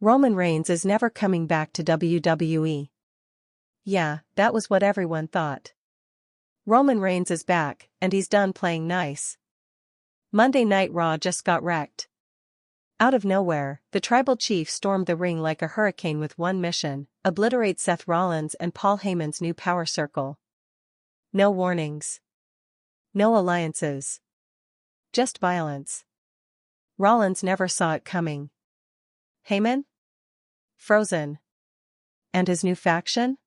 Roman Reigns is never coming back to WWE. Yeah, that was what everyone thought. Roman Reigns is back, and he's done playing nice. Monday Night Raw just got wrecked. Out of nowhere, the Tribal Chief stormed the ring like a hurricane with one mission: obliterate Seth Rollins and Paul Heyman's new power circle. No warnings. No alliances. Just violence. Rollins never saw it coming. Heyman? Frozen. And his new faction?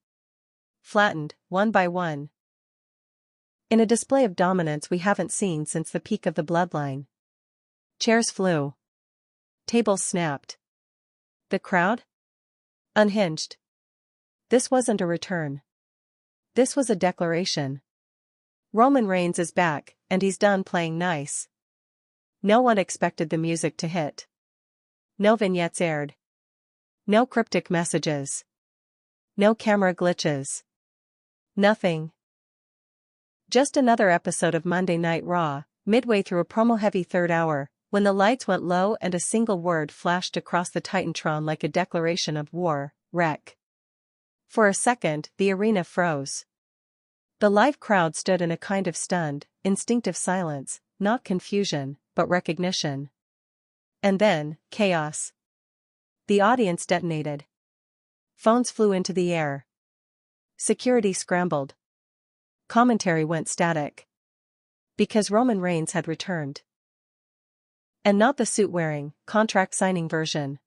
Flattened, one by one. In a display of dominance we haven't seen since the peak of the Bloodline. Chairs flew. Tables snapped. The crowd? Unhinged. This wasn't a return. This was a declaration. Roman Reigns is back, and he's done playing nice. No one expected the music to hit. No vignettes aired. No cryptic messages. No camera glitches. Nothing. Just another episode of Monday Night Raw, midway through a promo-heavy third hour, when the lights went low and a single word flashed across the Titantron like a declaration of war: wreck. For a second, the arena froze. The live crowd stood in a kind of stunned, instinctive silence, not confusion, but recognition. And then, chaos. The audience detonated. Phones flew into the air. Security scrambled. Commentary went static. Because Roman Reigns had returned. And not the suit-wearing, contract-signing version.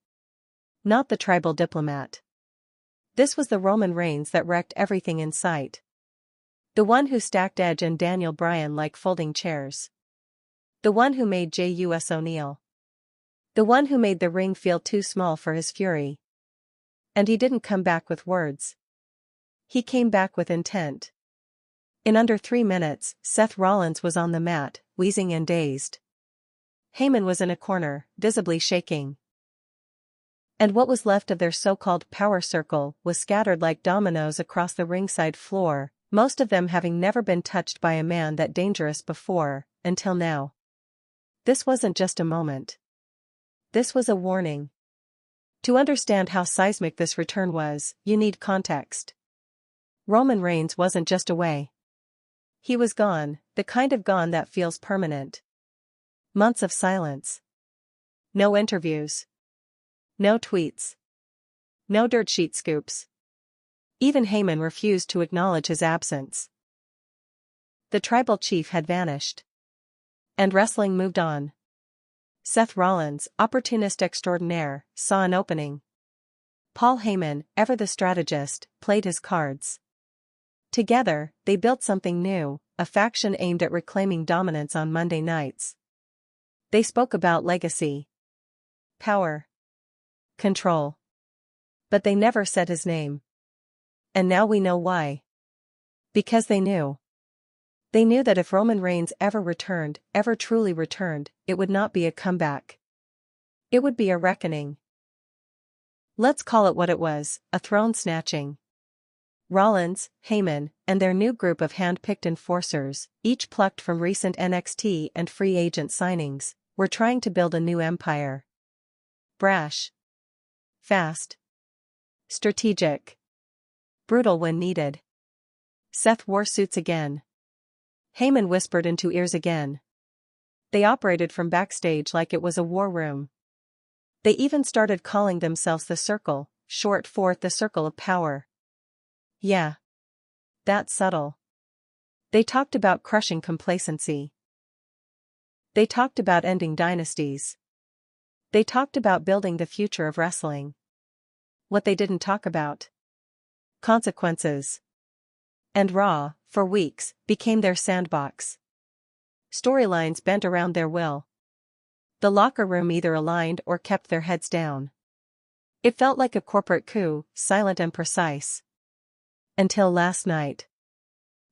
Not the tribal diplomat. This was the Roman Reigns that wrecked everything in sight. The one who stacked Edge and Daniel Bryan like folding chairs. The one who made J.U.S. O'Neil. The one who made the ring feel too small for his fury. And he didn't come back with words. He came back with intent. In under 3 minutes, Seth Rollins was on the mat, wheezing and dazed. Heyman was in a corner, visibly shaking. And what was left of their so-called power circle was scattered like dominoes across the ringside floor, most of them having never been touched by a man that dangerous before, until now. This wasn't just a moment. This was a warning. To understand how seismic this return was, you need context. Roman Reigns wasn't just away. He was gone, the kind of gone that feels permanent. Months of silence. No interviews. No tweets. No dirt sheet scoops. Even Heyman refused to acknowledge his absence. The Tribal Chief had vanished. And wrestling moved on. Seth Rollins, opportunist extraordinaire, saw an opening. Paul Heyman, ever the strategist, played his cards. Together, they built something new, a faction aimed at reclaiming dominance on Monday nights. They spoke about legacy. Power. Control. But they never said his name. And now we know why. Because they knew. They knew that if Roman Reigns ever returned, ever truly returned, it would not be a comeback. It would be a reckoning. Let's call it what it was, a throne snatching. Rollins, Heyman, and their new group of hand-picked enforcers, each plucked from recent NXT and free agent signings, were trying to build a new empire. Brash. Fast. Strategic. Brutal when needed. Seth wore suits again. Heyman whispered into ears again. They operated from backstage like it was a war room. They even started calling themselves the Circle, short for the Circle of Power. Yeah. That's subtle. They talked about crushing complacency. They talked about ending dynasties. They talked about building the future of wrestling. What they didn't talk about. Consequences. And Raw, for weeks, became their sandbox. Storylines bent around their will. The locker room either aligned or kept their heads down. It felt like a corporate coup, silent and precise. Until last night.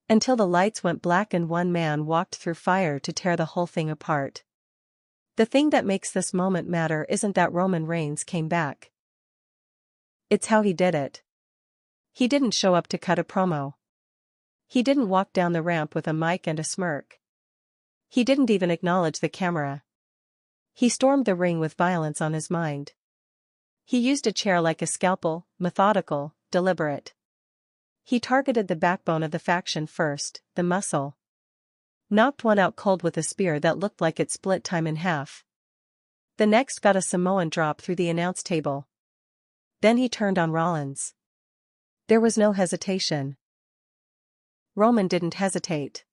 Until the lights went black and one man walked through fire to tear the whole thing apart. The thing that makes this moment matter isn't that Roman Reigns came back. It's how he did it. He didn't show up to cut a promo. He didn't walk down the ramp with a mic and a smirk. He didn't even acknowledge the camera. He stormed the ring with violence on his mind. He used a chair like a scalpel, methodical, deliberate. He targeted the backbone of the faction first, the muscle. Knocked one out cold with a spear that looked like it split time in half. The next got a Samoan drop through the announce table. Then he turned on Rollins. There was no hesitation. Roman didn't hesitate.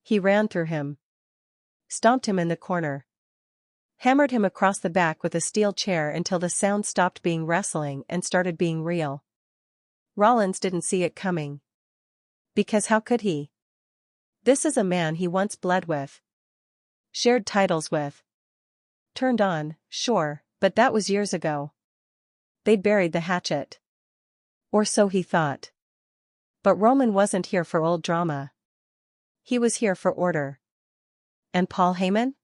He ran through him. Stomped him in the corner. Hammered him across the back with a steel chair until the sound stopped being wrestling and started being real. Rollins didn't see it coming. Because how could he? This is a man he once bled with. Shared titles with. Turned on, sure, but that was years ago. They'd buried the hatchet. Or so he thought. But Roman wasn't here for old drama. He was here for order. And Paul Heyman?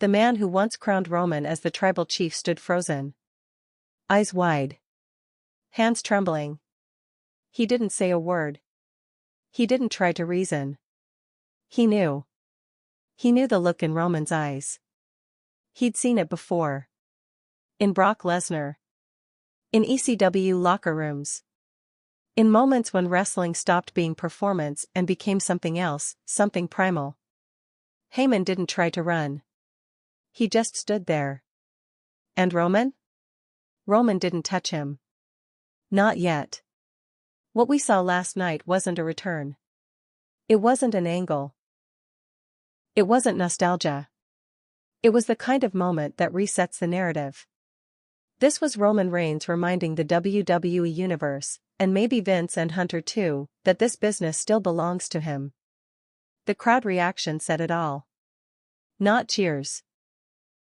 The man who once crowned Roman as the tribal chief stood frozen. Eyes wide. Hands trembling. He didn't say a word. He didn't try to reason. He knew. He knew the look in Roman's eyes. He'd seen it before. In Brock Lesnar. In ECW locker rooms. In moments when wrestling stopped being performance and became something else, something primal. Heyman didn't try to run. He just stood there. And Roman? Roman didn't touch him. Not yet. What we saw last night wasn't a return. It wasn't an angle. It wasn't nostalgia. It was the kind of moment that resets the narrative. This was Roman Reigns reminding the WWE Universe, and maybe Vince and Hunter too, that this business still belongs to him. The crowd reaction said it all. Not cheers.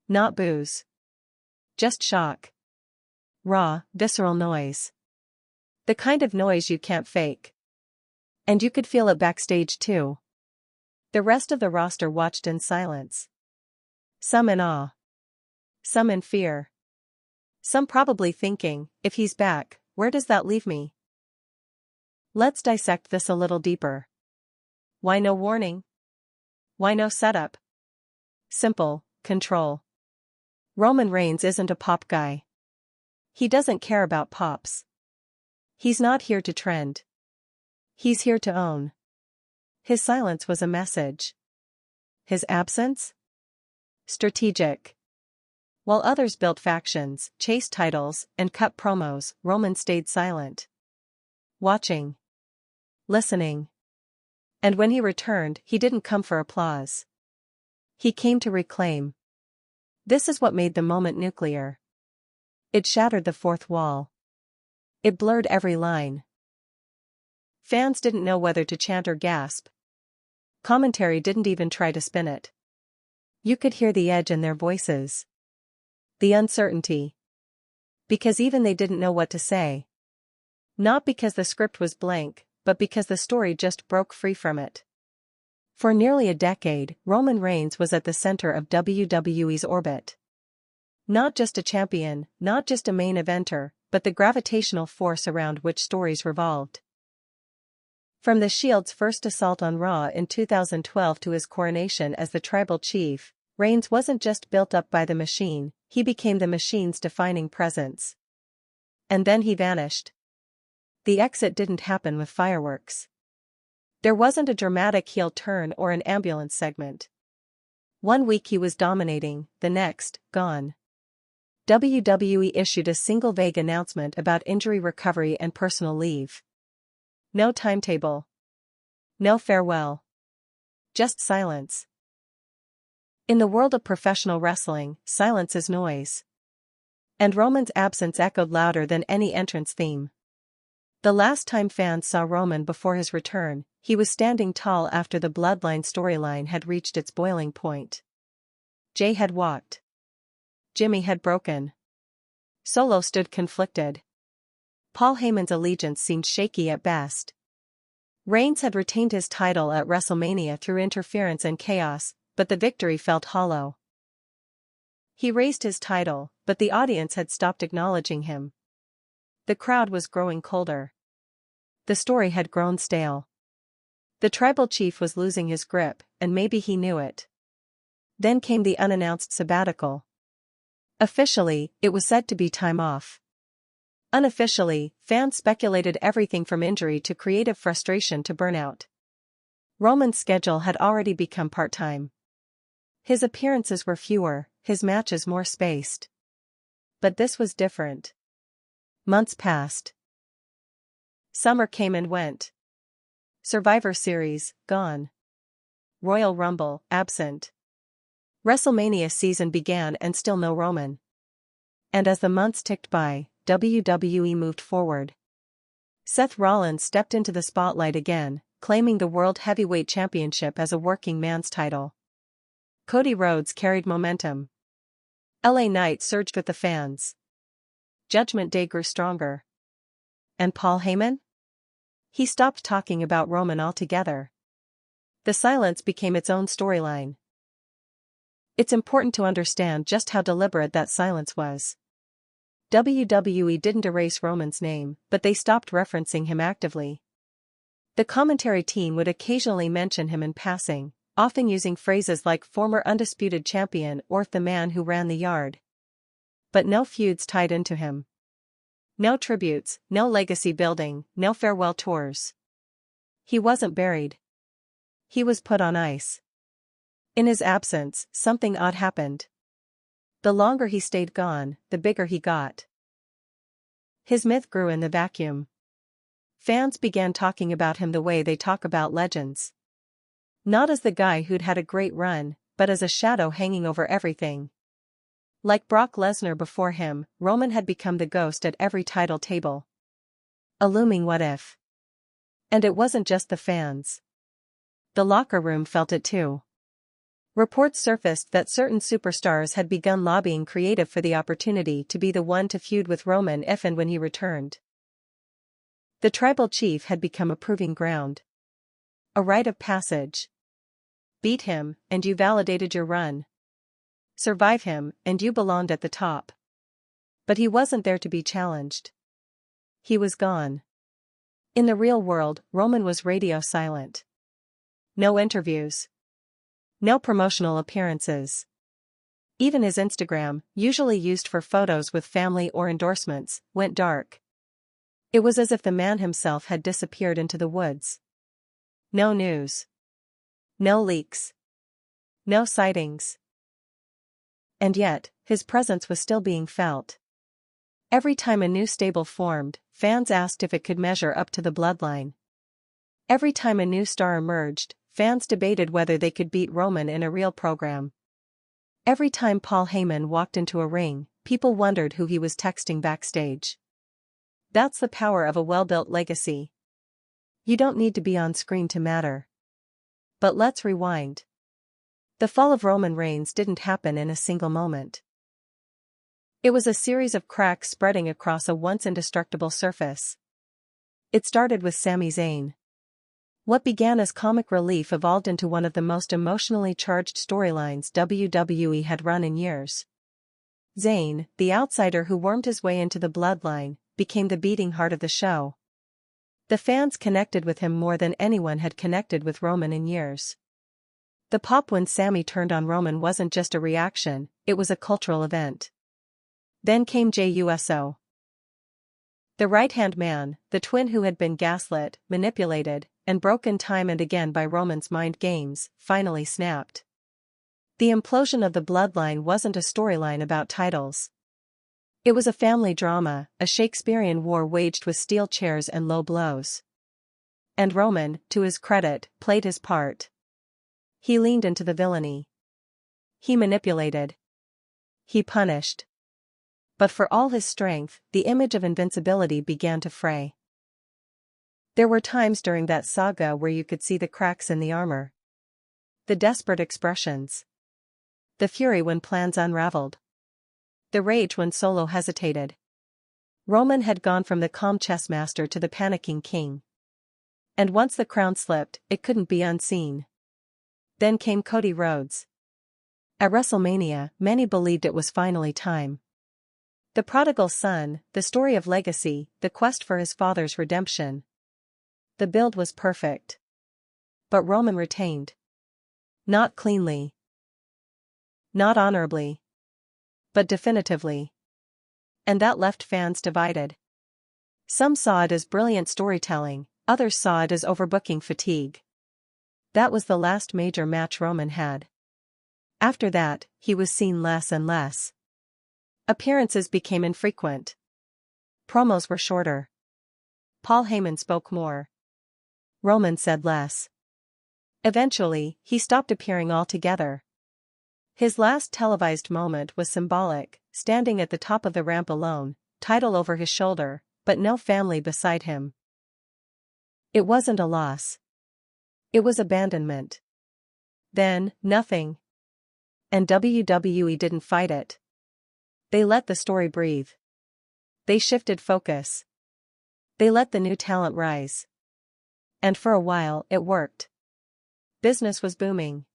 Not boos. Just shock. Raw, visceral noise. The kind of noise you can't fake. And you could feel it backstage too. The rest of the roster watched in silence. Some in awe. Some in fear. Some probably thinking, if he's back, where does that leave me? Let's dissect this a little deeper. Why no warning? Why no setup? Simple, control. Roman Reigns isn't a pop guy. He doesn't care about pops. He's not here to trend. He's here to own. His silence was a message. His absence? Strategic. While others built factions, chased titles, and cut promos, Roman stayed silent. Watching. Listening. And when he returned, he didn't come for applause. He came to reclaim. This is what made the moment nuclear. It shattered the fourth wall. It blurred every line. Fans didn't know whether to chant or gasp. Commentary didn't even try to spin it. You could hear the edge in their voices. The uncertainty. Because even they didn't know what to say. Not because the script was blank, but because the story just broke free from it. For nearly a decade, Roman Reigns was at the center of WWE's orbit. Not just a champion, not just a main eventer, but the gravitational force around which stories revolved. From the Shield's first assault on Raw in 2012 to his coronation as the tribal chief, Reigns wasn't just built up by the machine, he became the machine's defining presence. And then he vanished. The exit didn't happen with fireworks. There wasn't a dramatic heel turn or an ambulance segment. One week he was dominating, the next, gone. WWE issued a single vague announcement about injury recovery and personal leave. No timetable. No farewell. Just silence. In the world of professional wrestling, silence is noise. And Roman's absence echoed louder than any entrance theme. The last time fans saw Roman before his return, he was standing tall after the Bloodline storyline had reached its boiling point. Jay had walked. Jimmy had broken. Solo stood conflicted. Paul Heyman's allegiance seemed shaky at best. Reigns had retained his title at WrestleMania through interference and chaos, but the victory felt hollow. He raised his title, but the audience had stopped acknowledging him. The crowd was growing colder. The story had grown stale. The tribal chief was losing his grip, and maybe he knew it. Then came the unannounced sabbatical. Officially, it was said to be time off. Unofficially, fans speculated everything from injury to creative frustration to burnout. Roman's schedule had already become part-time. His appearances were fewer, his matches more spaced. But this was different. Months passed. Summer came and went. Survivor Series, gone. Royal Rumble, absent. WrestleMania season began and still no Roman. And as the months ticked by, WWE moved forward. Seth Rollins stepped into the spotlight again, claiming the World Heavyweight Championship as a working man's title. Cody Rhodes carried momentum. LA Knight surged with the fans. Judgment Day grew stronger. And Paul Heyman? He stopped talking about Roman altogether. The silence became its own storyline. It's important to understand just how deliberate that silence was. WWE didn't erase Roman's name, but they stopped referencing him actively. The commentary team would occasionally mention him in passing, often using phrases like former undisputed champion or the man who ran the yard. But no feuds tied into him. No tributes, no legacy building, no farewell tours. He wasn't buried. He was put on ice. In his absence, something odd happened. The longer he stayed gone, the bigger he got. His myth grew in the vacuum. Fans began talking about him the way they talk about legends. Not as the guy who'd had a great run, but as a shadow hanging over everything. Like Brock Lesnar before him, Roman had become the ghost at every title table. A looming what if. And it wasn't just the fans. The locker room felt it too. Reports surfaced that certain superstars had begun lobbying creative for the opportunity to be the one to feud with Roman if and when he returned. The tribal chief had become a proving ground. A rite of passage. Beat him, and you validated your run. Survive him, and you belonged at the top. But he wasn't there to be challenged. He was gone. In the real world, Roman was radio silent. No interviews. No promotional appearances. Even his Instagram, usually used for photos with family or endorsements, went dark. It was as if the man himself had disappeared into the woods. No news. No leaks. No sightings. And yet, his presence was still being felt. Every time a new stable formed, fans asked if it could measure up to the Bloodline. Every time a new star emerged, fans debated whether they could beat Roman in a real program. Every time Paul Heyman walked into a ring, people wondered who he was texting backstage. That's the power of a well-built legacy. You don't need to be on screen to matter. But let's rewind. The fall of Roman Reigns didn't happen in a single moment. It was a series of cracks spreading across a once indestructible surface. It started with Sami Zayn. What began as comic relief evolved into one of the most emotionally charged storylines WWE had run in years. Zayn, the outsider who wormed his way into the Bloodline, became the beating heart of the show. The fans connected with him more than anyone had connected with Roman in years. The pop when Sami turned on Roman wasn't just a reaction, it was a cultural event. Then came Jey Uso. The right-hand man, the twin who had been gaslit, manipulated, and broken time and again by Roman's mind games, finally snapped. The implosion of the Bloodline wasn't a storyline about titles. It was a family drama, a Shakespearean war waged with steel chairs and low blows. And Roman, to his credit, played his part. He leaned into the villainy. He manipulated. He punished. But for all his strength, the image of invincibility began to fray. There were times during that saga where you could see the cracks in the armor. The desperate expressions. The fury when plans unraveled. The rage when Solo hesitated. Roman had gone from the calm chess master to the panicking king. And once the crown slipped, it couldn't be unseen. Then came Cody Rhodes. At WrestleMania, many believed it was finally time. The prodigal son, the story of legacy, the quest for his father's redemption. The build was perfect. But Roman retained. Not cleanly. Not honorably. but definitively. And that left fans divided. Some saw it as brilliant storytelling, others saw it as overbooking fatigue. That was the last major match Roman had. After that, he was seen less and less. Appearances became infrequent. Promos were shorter. Paul Heyman spoke more. Roman said less. Eventually, he stopped appearing altogether. His last televised moment was symbolic, standing at the top of the ramp alone, title over his shoulder, but no family beside him. It wasn't a loss. It was abandonment. Then, nothing. And WWE didn't fight it. They let the story breathe. They shifted focus. They let the new talent rise. And for a while, it worked. Business was booming.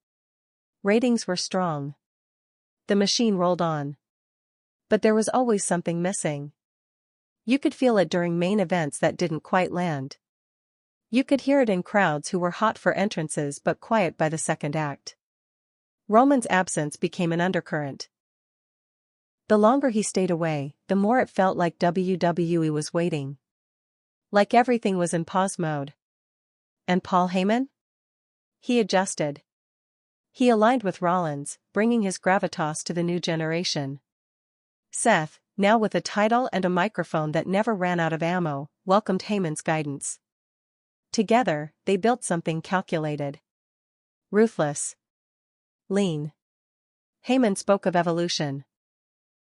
Ratings were strong. The machine rolled on. But there was always something missing. You could feel it during main events that didn't quite land. You could hear it in crowds who were hot for entrances but quiet by the second act. Roman's absence became an undercurrent. The longer he stayed away, the more it felt like WWE was waiting. Like everything was in pause mode. And Paul Heyman? He adjusted. He aligned with Rollins, bringing his gravitas to the new generation. Seth, now with a title and a microphone that never ran out of ammo, welcomed Heyman's guidance. Together, they built something calculated. Ruthless. Lean. Heyman spoke of evolution.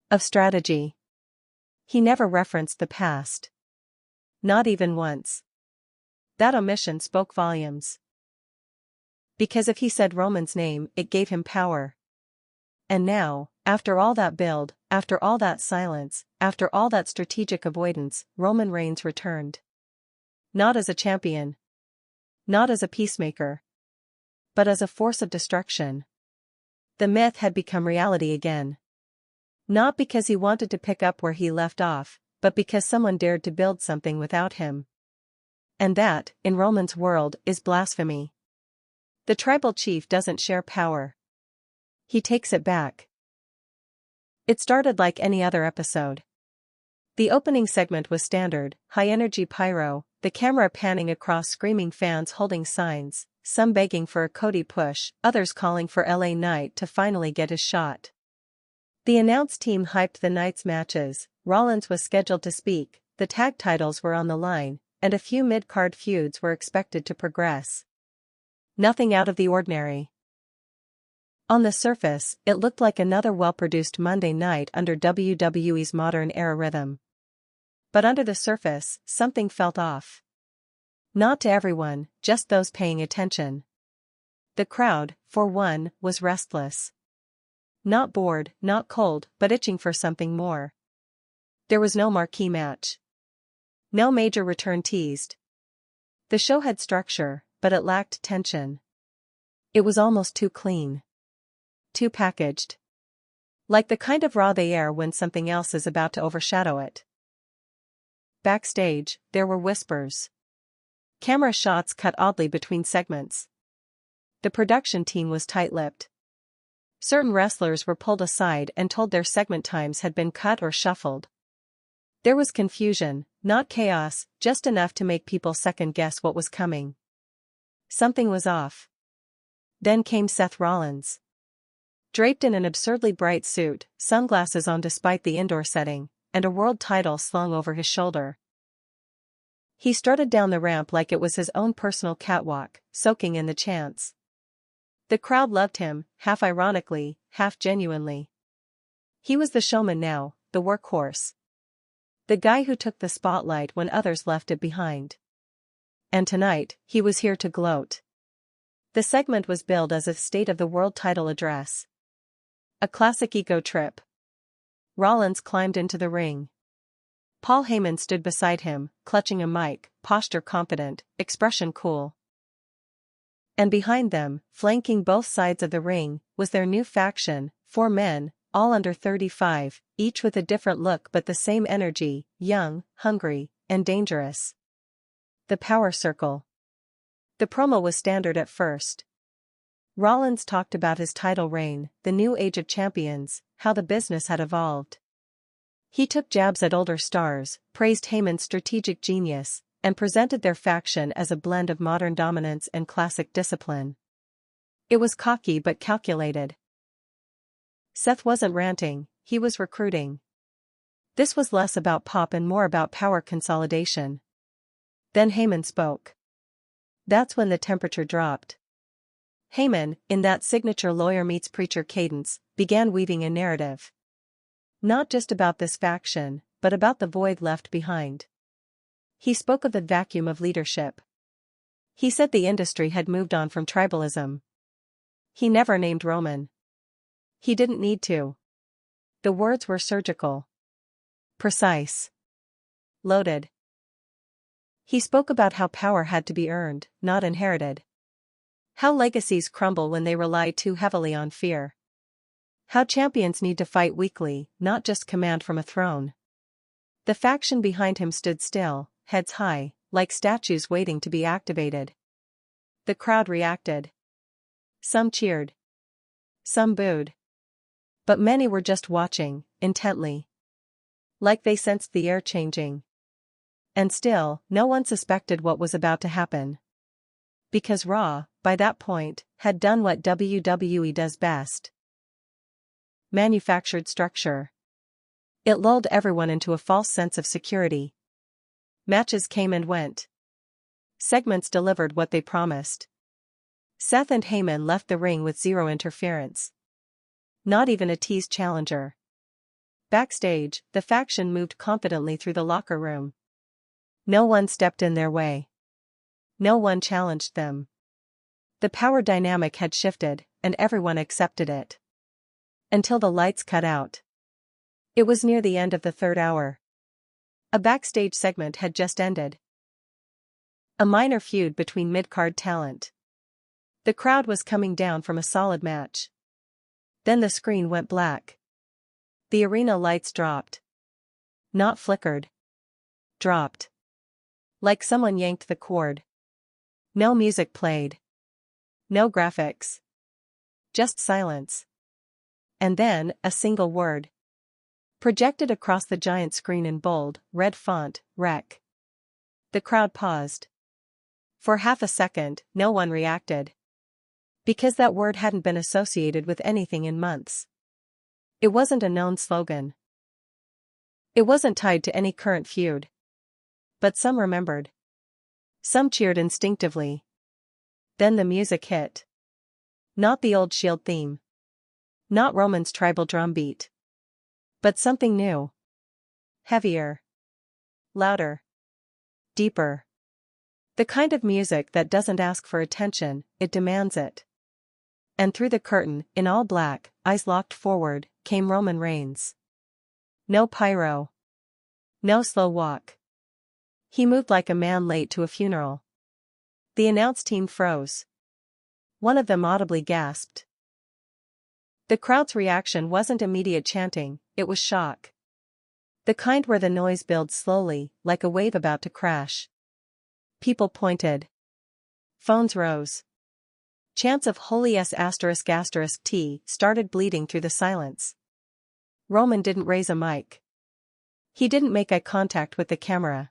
Of strategy. He never referenced the past. Not even once. That omission spoke volumes. Because if he said Roman's name, it gave him power. And now, after all that build, after all that silence, after all that strategic avoidance, Roman Reigns returned. Not as a champion. Not as a peacemaker. But as a force of destruction. The myth had become reality again. Not because he wanted to pick up where he left off, but because someone dared to build something without him. And that, in Roman's world, is blasphemy. The tribal chief doesn't share power. He takes it back. It started like any other episode. The opening segment was standard, high-energy pyro, the camera panning across screaming fans holding signs, some begging for a Cody push, others calling for LA Knight to finally get his shot. The announce team hyped the night's matches, Rollins was scheduled to speak, the tag titles were on the line, and a few mid-card feuds were expected to progress. Nothing out of the ordinary. On the surface, it looked like another well-produced Monday night under WWE's modern-era rhythm. But under the surface, something felt off. Not to everyone, just those paying attention. The crowd, for one, was restless. Not bored, not cold, but itching for something more. There was no marquee match. No major return teased. The show had structure, but it lacked tension. It was almost too clean. Too packaged. Like the kind of raw they air when something else is about to overshadow it. Backstage, there were whispers. Camera shots cut oddly between segments. The production team was tight-lipped. Certain wrestlers were pulled aside and told their segment times had been cut or shuffled. There was confusion, not chaos, just enough to make people second-guess what was coming. Something was off. Then came Seth Rollins. Draped in an absurdly bright suit, sunglasses on despite the indoor setting, and a world title slung over his shoulder. He strutted down the ramp like it was his own personal catwalk, soaking in the chants. The crowd loved him, half ironically, half genuinely. He was the showman now, the workhorse. The guy who took the spotlight when others left it behind. And tonight, he was here to gloat. The segment was billed as a State of the World title address. A classic ego trip. Rollins climbed into the ring. Paul Heyman stood beside him, clutching a mic, posture confident, expression cool. And behind them, flanking both sides of the ring, was their new faction, 4 men, all under 35, each with a different look but the same energy, young, hungry, and dangerous. The Power Circle. The promo was standard at first. Rollins talked about his title reign, the new age of champions, how the business had evolved. He took jabs at older stars, praised Heyman's strategic genius, and presented their faction as a blend of modern dominance and classic discipline. It was cocky but calculated. Seth wasn't ranting, he was recruiting. This was less about pop and more about power consolidation. Then Heyman spoke. That's when the temperature dropped. Heyman, in that signature lawyer-meets-preacher cadence, began weaving a narrative. Not just about this faction, but about the void left behind. He spoke of the vacuum of leadership. He said the industry had moved on from tribalism. He never named Roman. He didn't need to. The words were surgical. Precise. Loaded. He spoke about how power had to be earned, not inherited. How legacies crumble when they rely too heavily on fear. How champions need to fight weekly, not just command from a throne. The faction behind him stood still, heads high, like statues waiting to be activated. The crowd reacted. Some cheered. Some booed. But many were just watching, intently. Like they sensed the air changing. And still, no one suspected what was about to happen. Because Raw, by that point, had done what WWE does best. Manufactured structure. It lulled everyone into a false sense of security. Matches came and went. Segments delivered what they promised. Seth and Heyman left the ring with zero interference. Not even a teased challenger. Backstage, the faction moved confidently through the locker room. No one stepped in their way. No one challenged them. The power dynamic had shifted, and everyone accepted it. Until the lights cut out. It was near the end of the third hour. A backstage segment had just ended. A minor feud between mid-card talent. The crowd was coming down from a solid match. Then the screen went black. The arena lights dropped. Not flickered. Dropped. Like someone yanked the cord. No music played. No graphics. Just silence. And then, a single word. Projected across the giant screen in bold, red font, "Wreck." The crowd paused. For half a second, no one reacted. Because that word hadn't been associated with anything in months. It wasn't a known slogan. It wasn't tied to any current feud. But some remembered. Some cheered instinctively. Then the music hit. Not the old Shield theme. Not Roman's tribal drumbeat. But something new. Heavier. Louder. Deeper. The kind of music that doesn't ask for attention, it demands it. And through the curtain, in all black, eyes locked forward, came Roman Reigns. No pyro. No slow walk. He moved like a man late to a funeral. The announce team froze. One of them audibly gasped. The crowd's reaction wasn't immediate chanting, it was shock. The kind where the noise builds slowly, like a wave about to crash. People pointed. Phones rose. Chants of "Holy S***** T started bleeding through the silence. Roman didn't raise a mic. He didn't make eye contact with the camera.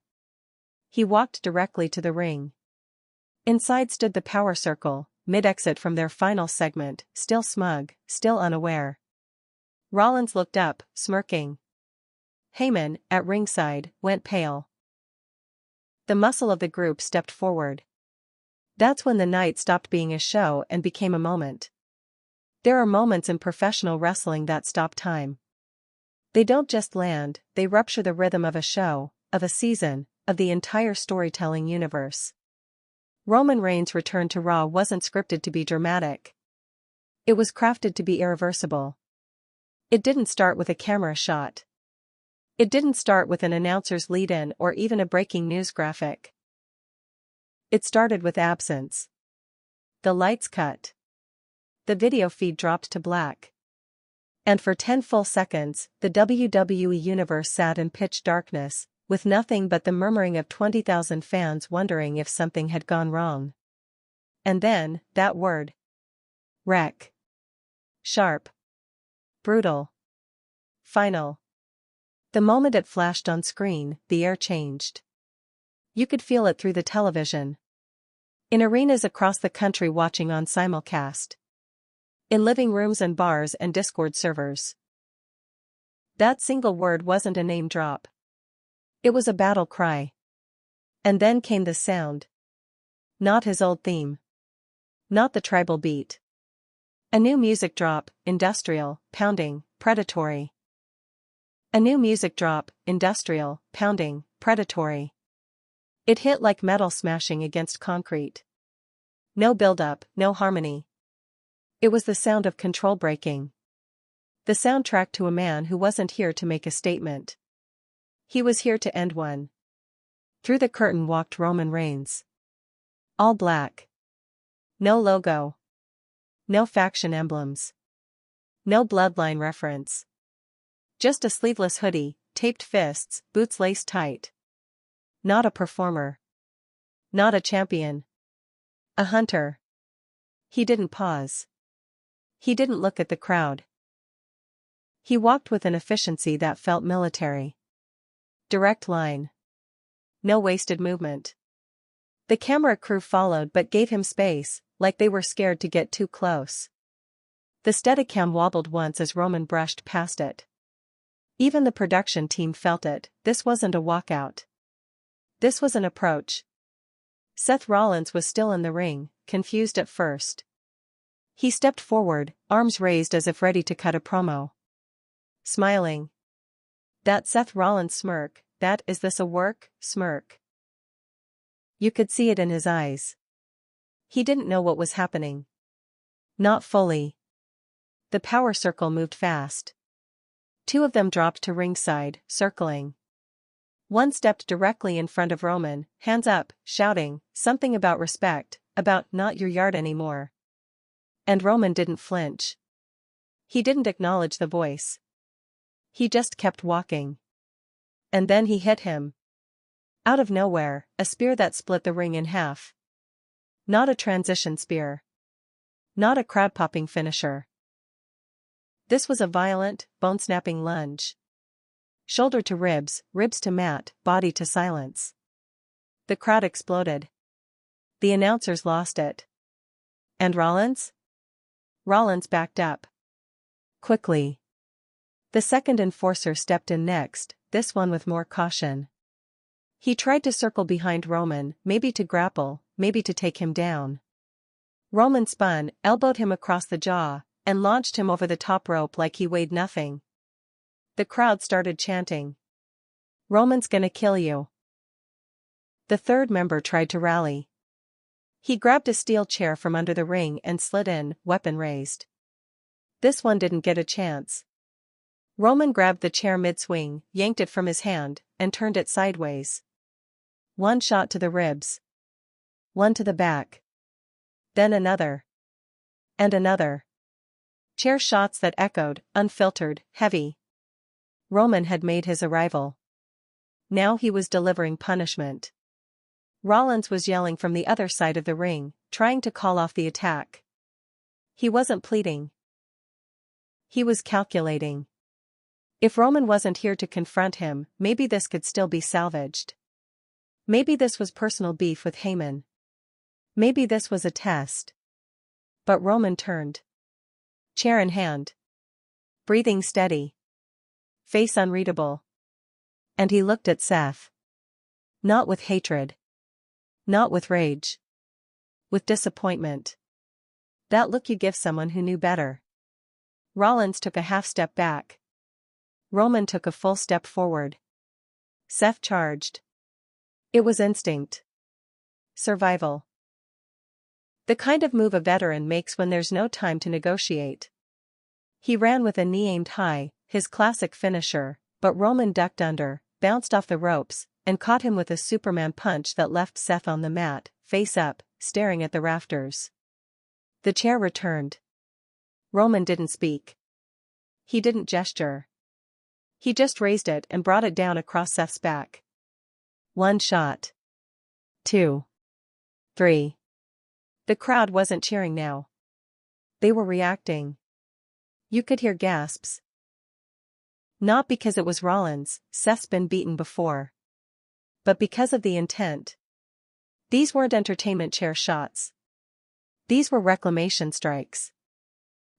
He walked directly to the ring. Inside stood the Power Circle, mid-exit from their final segment, still smug, still unaware. Rollins looked up, smirking. Heyman, at ringside, went pale. The muscle of the group stepped forward. That's when the night stopped being a show and became a moment. There are moments in professional wrestling that stop time. They don't just land, they rupture the rhythm of a show, of a season, of the entire storytelling universe. Roman Reigns' return to Raw wasn't scripted to be dramatic. It was crafted to be irreversible. It didn't start with a camera shot. It didn't start with an announcer's lead-in or even a breaking news graphic. It started with absence. The lights cut. The video feed dropped to black. And for 10 full seconds, the WWE Universe sat in pitch darkness, with nothing but the murmuring of 20,000 fans wondering if something had gone wrong. And then, that word. Wreck. Sharp. Brutal. Final. The moment it flashed on screen, the air changed. You could feel it through the television. In arenas across the country watching on simulcast. In living rooms and bars and Discord servers. That single word wasn't a name drop. It was a battle cry. And then came the sound. Not his old theme. Not the tribal beat. A new music drop, industrial, pounding, predatory. A new music drop, industrial, pounding, predatory. It hit like metal smashing against concrete. No build-up, no harmony. It was the sound of control breaking. The soundtrack to a man who wasn't here to make a statement. He was here to end one. Through the curtain walked Roman Reigns. All black. No logo. No faction emblems. No bloodline reference. Just a sleeveless hoodie, taped fists, boots laced tight. Not a performer. Not a champion. A hunter. He didn't pause. He didn't look at the crowd. He walked with an efficiency that felt military. Direct line. No wasted movement. The camera crew followed but gave him space, like they were scared to get too close. The Steadicam wobbled once as Roman brushed past it. Even the production team felt it. This wasn't a walkout. This was an approach. Seth Rollins was still in the ring, confused at first. He stepped forward, arms raised as if ready to cut a promo. Smiling. That Seth Rollins smirk, that "is this a work" smirk. You could see it in his eyes. He didn't know what was happening. Not fully. The power circle moved fast. Two of them dropped to ringside, circling. One stepped directly in front of Roman, hands up, shouting, something about respect, about "not your yard anymore." And Roman didn't flinch. He didn't acknowledge the voice. He just kept walking. And then he hit him. Out of nowhere, a spear that split the ring in half. Not a transition spear. Not a crowd-popping finisher. This was a violent, bone-snapping lunge. Shoulder to ribs, ribs to mat, body to silence. The crowd exploded. The announcers lost it. And Rollins? Rollins backed up. Quickly. The second enforcer stepped in next, this one with more caution. He tried to circle behind Roman, maybe to grapple, maybe to take him down. Roman spun, elbowed him across the jaw, and launched him over the top rope like he weighed nothing. The crowd started chanting. "Roman's gonna kill you." The third member tried to rally. He grabbed a steel chair from under the ring and slid in, weapon raised. This one didn't get a chance. Roman grabbed the chair mid-swing, yanked it from his hand, and turned it sideways. One shot to the ribs. One to the back. Then another. And another. Chair shots that echoed, unfiltered, heavy. Roman had made his arrival. Now he was delivering punishment. Rollins was yelling from the other side of the ring, trying to call off the attack. He wasn't pleading. He was calculating. If Roman wasn't here to confront him, maybe this could still be salvaged. Maybe this was personal beef with Heyman. Maybe this was a test. But Roman turned. Chair in hand. Breathing steady. Face unreadable. And he looked at Seth. Not with hatred. Not with rage. With disappointment. That look you give someone who knew better. Rollins took a half step back. Roman took a full step forward. Seth charged. It was instinct. Survival. The kind of move a veteran makes when there's no time to negotiate. He ran with a knee aimed high, his classic finisher, but Roman ducked under, bounced off the ropes, and caught him with a Superman punch that left Seth on the mat, face up, staring at the rafters. The chair returned. Roman didn't speak. He didn't gesture. He just raised it and brought it down across Seth's back. One shot. 2. 3. The crowd wasn't cheering now. They were reacting. You could hear gasps. Not because it was Rollins, Seth's been beaten before. But because of the intent. These weren't entertainment chair shots. These were reclamation strikes.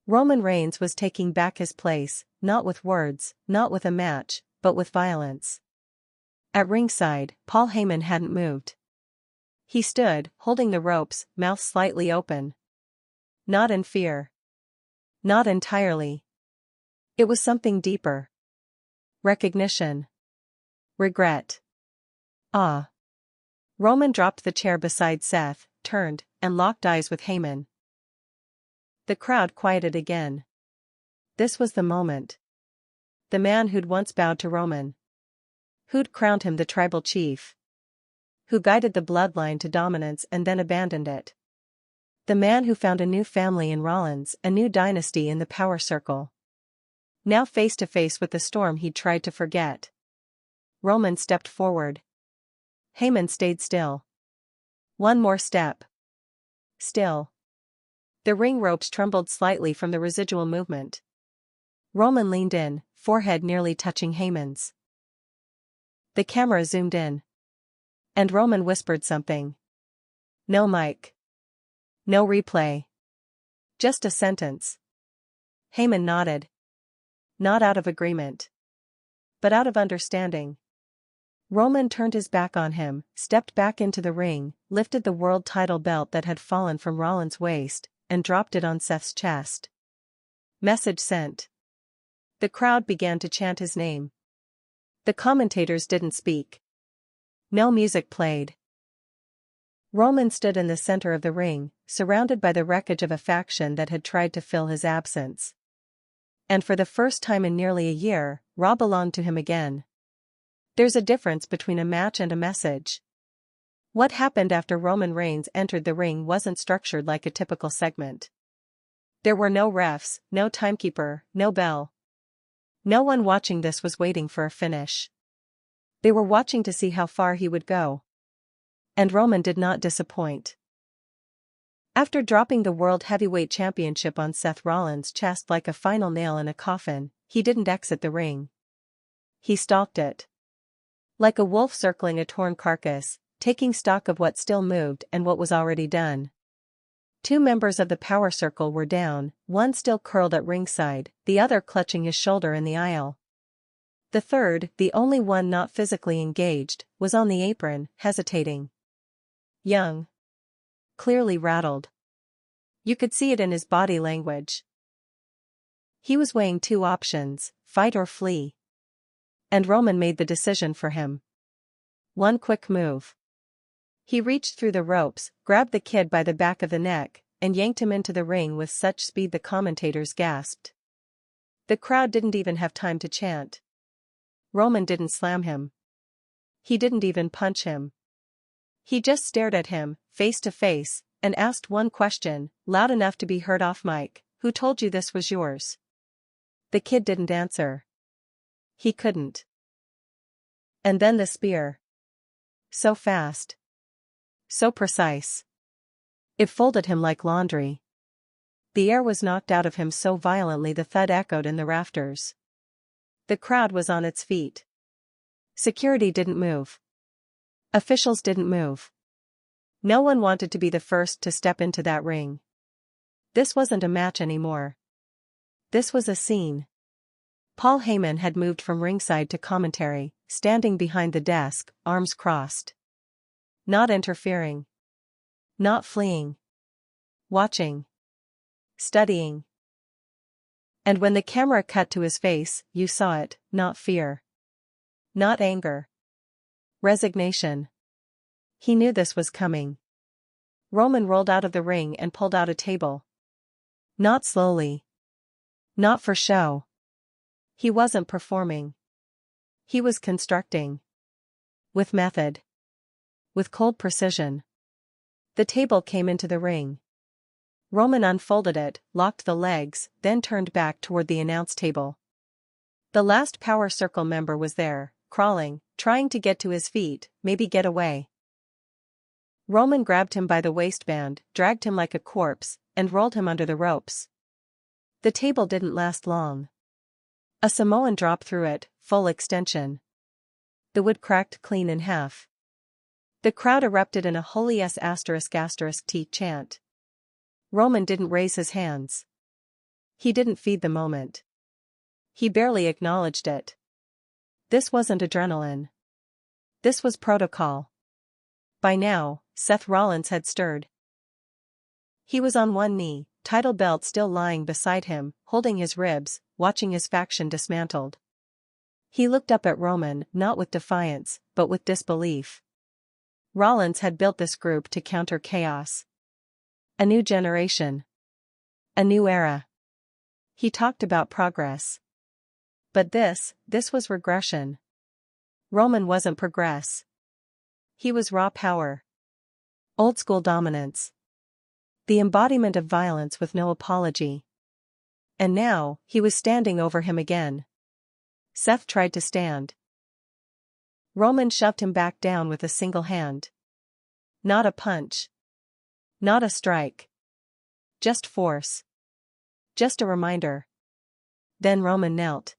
Roman Reigns was taking back his place, not with words, not with a match, but with violence. At ringside, Paul Heyman hadn't moved. He stood, holding the ropes, mouth slightly open. Not in fear. Not entirely. It was something deeper. Recognition. Regret. Awe. Roman dropped the chair beside Seth, turned, and locked eyes with Heyman. The crowd quieted again. This was the moment. The man who'd once bowed to Roman. Who'd crowned him the tribal chief. Who guided the bloodline to dominance and then abandoned it. The man who found a new family in Rollins, a new dynasty in the power circle. Now face to face with the storm he'd tried to forget. Roman stepped forward. Heyman stayed still. One more step. Still. The ring ropes trembled slightly from the residual movement. Roman leaned in, forehead nearly touching Heyman's. The camera zoomed in. And Roman whispered something. No mic. No replay. Just a sentence. Heyman nodded. Not out of agreement. But out of understanding. Roman turned his back on him, stepped back into the ring, lifted the world title belt that had fallen from Rollins' waist, and dropped it on Seth's chest. Message sent. The crowd began to chant his name. The commentators didn't speak. No music played. Roman stood in the center of the ring, surrounded by the wreckage of a faction that had tried to fill his absence. And for the first time in nearly a year, Raw belonged to him again. There's a difference between a match and a message. What happened after Roman Reigns entered the ring wasn't structured like a typical segment. There were no refs, no timekeeper, no bell. No one watching this was waiting for a finish. They were watching to see how far he would go. And Roman did not disappoint. After dropping the World Heavyweight Championship on Seth Rollins' chest like a final nail in a coffin, he didn't exit the ring. He stalked it. Like a wolf circling a torn carcass, taking stock of what still moved and what was already done. Two members of the power circle were down, one still curled at ringside, the other clutching his shoulder in the aisle. The third, the only one not physically engaged, was on the apron, hesitating. Young. Clearly rattled. You could see it in his body language. He was weighing two options, fight or flee. And Roman made the decision for him. One quick move. He reached through the ropes, grabbed the kid by the back of the neck, and yanked him into the ring with such speed the commentators gasped. The crowd didn't even have time to chant. Roman didn't slam him. He didn't even punch him. He just stared at him, face to face, and asked one question, loud enough to be heard off mic, "Who told you this was yours?" The kid didn't answer. He couldn't. And then the spear. So fast. So precise. It folded him like laundry. The air was knocked out of him so violently the thud echoed in the rafters. The crowd was on its feet. Security didn't move. Officials didn't move. No one wanted to be the first to step into that ring. This wasn't a match anymore. This was a scene. Paul Heyman had moved from ringside to commentary, standing behind the desk, arms crossed. Not interfering. Not fleeing. Watching. Studying. And when the camera cut to his face, you saw it, not fear. Not anger. Resignation. He knew this was coming. Roman rolled out of the ring and pulled out a table. Not slowly. Not for show. He wasn't performing. He was constructing. With method. With cold precision. The table came into the ring. Roman unfolded it, locked the legs, then turned back toward the announce table. The last Power Circle member was there, crawling, trying to get to his feet, maybe get away. Roman grabbed him by the waistband, dragged him like a corpse, and rolled him under the ropes. The table didn't last long. A Samoan dropped through it, full extension. The wood cracked clean in half. The crowd erupted in a holy s*** T chant. Roman didn't raise his hands. He didn't feed the moment. He barely acknowledged it. This wasn't adrenaline. This was protocol. By now, Seth Rollins had stirred. He was on one knee, title belt still lying beside him, holding his ribs, watching his faction dismantled. He looked up at Roman, not with defiance, but with disbelief. Rollins had built this group to counter chaos. A new generation. A new era. He talked about progress. But this was regression. Roman wasn't progress. He was raw power. Old-school dominance. The embodiment of violence with no apology. And now, he was standing over him again. Seth tried to stand. Roman shoved him back down with a single hand. Not a punch. Not a strike. Just force. Just a reminder. Then Roman knelt.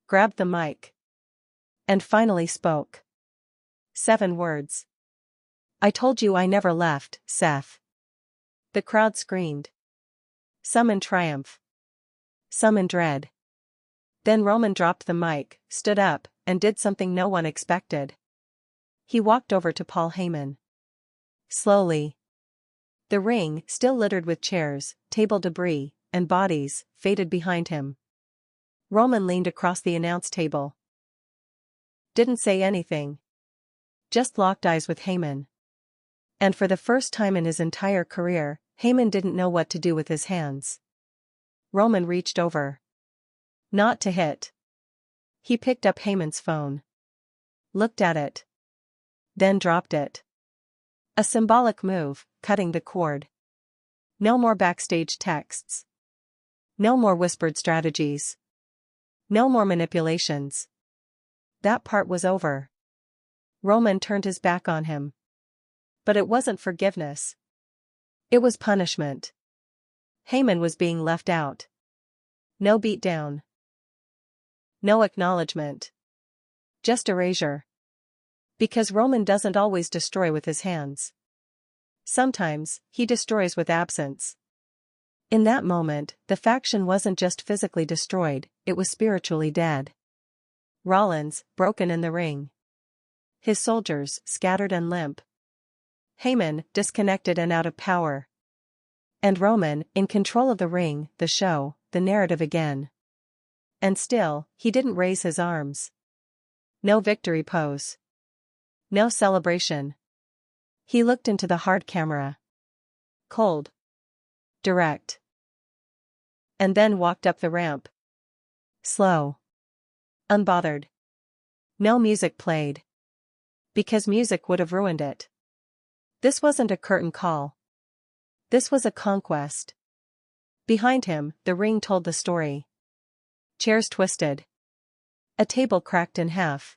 Grabbed the mic. And finally spoke. 7 words. "I told you I never left, Seth." The crowd screamed. Some in triumph. Some in dread. Then Roman dropped the mic, stood up, and did something no one expected. He walked over to Paul Heyman. Slowly. The ring, still littered with chairs, table debris, and bodies, faded behind him. Roman leaned across the announce table. Didn't say anything. Just locked eyes with Heyman. And for the first time in his entire career, Heyman didn't know what to do with his hands. Roman reached over. Not to hit. He picked up Heyman's phone. Looked at it. Then dropped it. A symbolic move, cutting the cord. No more backstage texts. No more whispered strategies. No more manipulations. That part was over. Roman turned his back on him. But it wasn't forgiveness. It was punishment. Heyman was being left out. No beatdown. No acknowledgement. Just erasure. Because Roman doesn't always destroy with his hands. Sometimes, he destroys with absence. In that moment, the faction wasn't just physically destroyed, it was spiritually dead. Rollins, broken in the ring. His soldiers, scattered and limp. Heyman, disconnected and out of power. And Roman, in control of the ring, the show, the narrative again. And still, he didn't raise his arms. No victory pose. No celebration. He looked into the hard camera. Cold. Direct. And then walked up the ramp. Slow. Unbothered. No music played. Because music would have ruined it. This wasn't a curtain call. This was a conquest. Behind him, the ring told the story. Chairs twisted. A table cracked in half.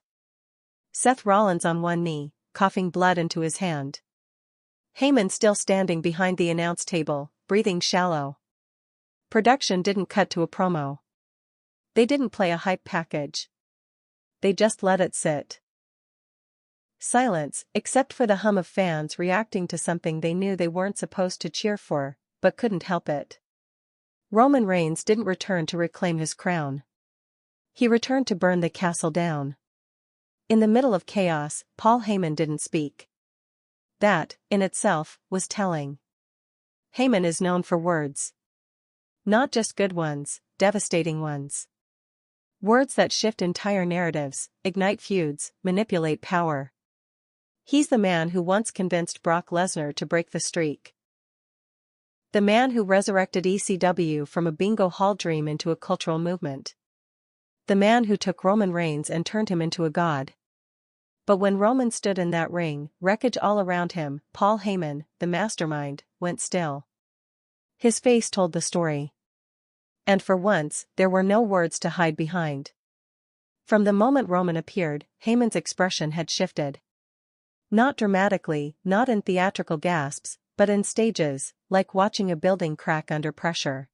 Seth Rollins on one knee, coughing blood into his hand. Heyman still standing behind the announce table, breathing shallow. Production didn't cut to a promo. They didn't play a hype package. They just let it sit. Silence, except for the hum of fans reacting to something they knew they weren't supposed to cheer for, but couldn't help it. Roman Reigns didn't return to reclaim his crown. He returned to burn the castle down. In the middle of chaos, Paul Heyman didn't speak. That, in itself, was telling. Heyman is known for words. Not just good ones, devastating ones. Words that shift entire narratives, ignite feuds, manipulate power. He's the man who once convinced Brock Lesnar to break the streak. The man who resurrected ECW from a bingo hall dream into a cultural movement. The man who took Roman Reigns and turned him into a god. But when Roman stood in that ring, wreckage all around him, Paul Heyman, the mastermind, went still. His face told the story. And for once, there were no words to hide behind. From the moment Roman appeared, Heyman's expression had shifted. Not dramatically, not in theatrical gasps, but in stages, like watching a building crack under pressure.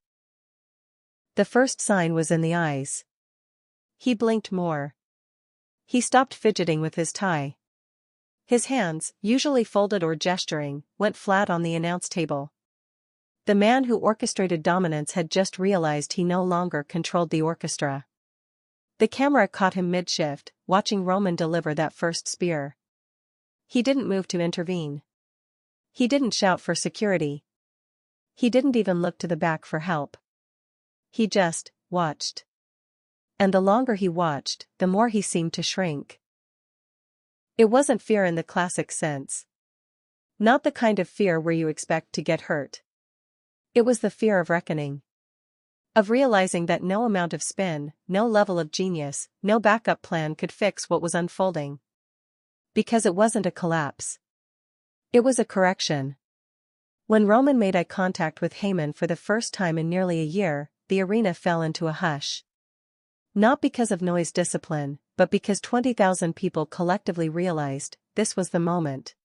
The first sign was in the eyes. He blinked more. He stopped fidgeting with his tie. His hands, usually folded or gesturing, went flat on the announce table. The man who orchestrated dominance had just realized he no longer controlled the orchestra. The camera caught him mid-shift, watching Roman deliver that first spear. He didn't move to intervene. He didn't shout for security. He didn't even look to the back for help. He just watched. And the longer he watched, the more he seemed to shrink. It wasn't fear in the classic sense. Not the kind of fear where you expect to get hurt. It was the fear of reckoning. Of realizing that no amount of spin, no level of genius, no backup plan could fix what was unfolding. Because it wasn't a collapse. It was a correction. When Roman made eye contact with Heyman for the first time in nearly a year, the arena fell into a hush. Not because of noise discipline, but because 20,000 people collectively realized, this was the moment.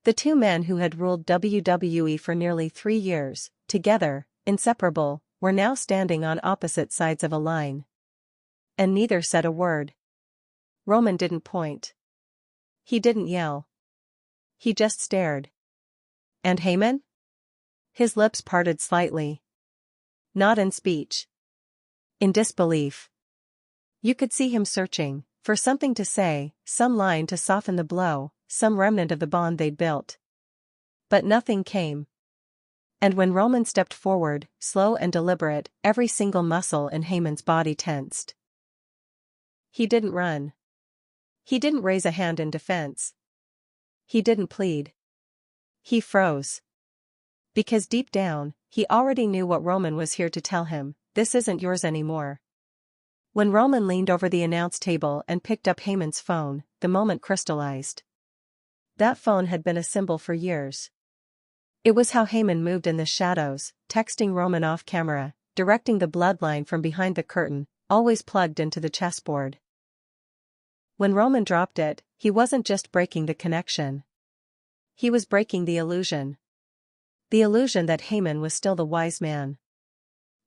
The two men who had ruled WWE for nearly 3 years, together, inseparable, were now standing on opposite sides of a line. And neither said a word. Roman didn't point. He didn't yell. He just stared. And Heyman? His lips parted slightly. Not in speech. In disbelief. You could see him searching for something to say, some line to soften the blow, some remnant of the bond they'd built. But nothing came. And when Roman stepped forward, slow and deliberate, every single muscle in Heyman's body tensed. He didn't run. He didn't raise a hand in defense. He didn't plead. He froze. Because deep down, he already knew what Roman was here to tell him: this isn't yours anymore. When Roman leaned over the announce table and picked up Heyman's phone, the moment crystallized. That phone had been a symbol for years. It was how Heyman moved in the shadows, texting Roman off camera, directing the bloodline from behind the curtain, always plugged into the chessboard. When Roman dropped it, he wasn't just breaking the connection. He was breaking the illusion. The illusion that Heyman was still the wise man.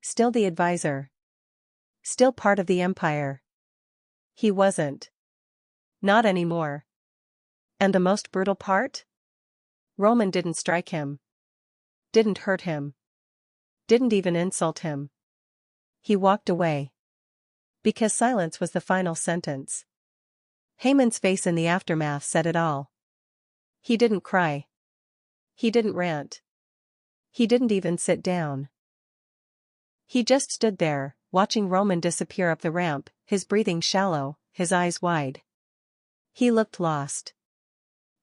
Still the advisor. Still part of the empire. He wasn't. Not anymore. And the most brutal part? Roman didn't strike him. Didn't hurt him. Didn't even insult him. He walked away. Because silence was the final sentence. Heyman's face in the aftermath said it all. He didn't cry. He didn't rant. He didn't even sit down. He just stood there, watching Roman disappear up the ramp, his breathing shallow, his eyes wide. He looked lost.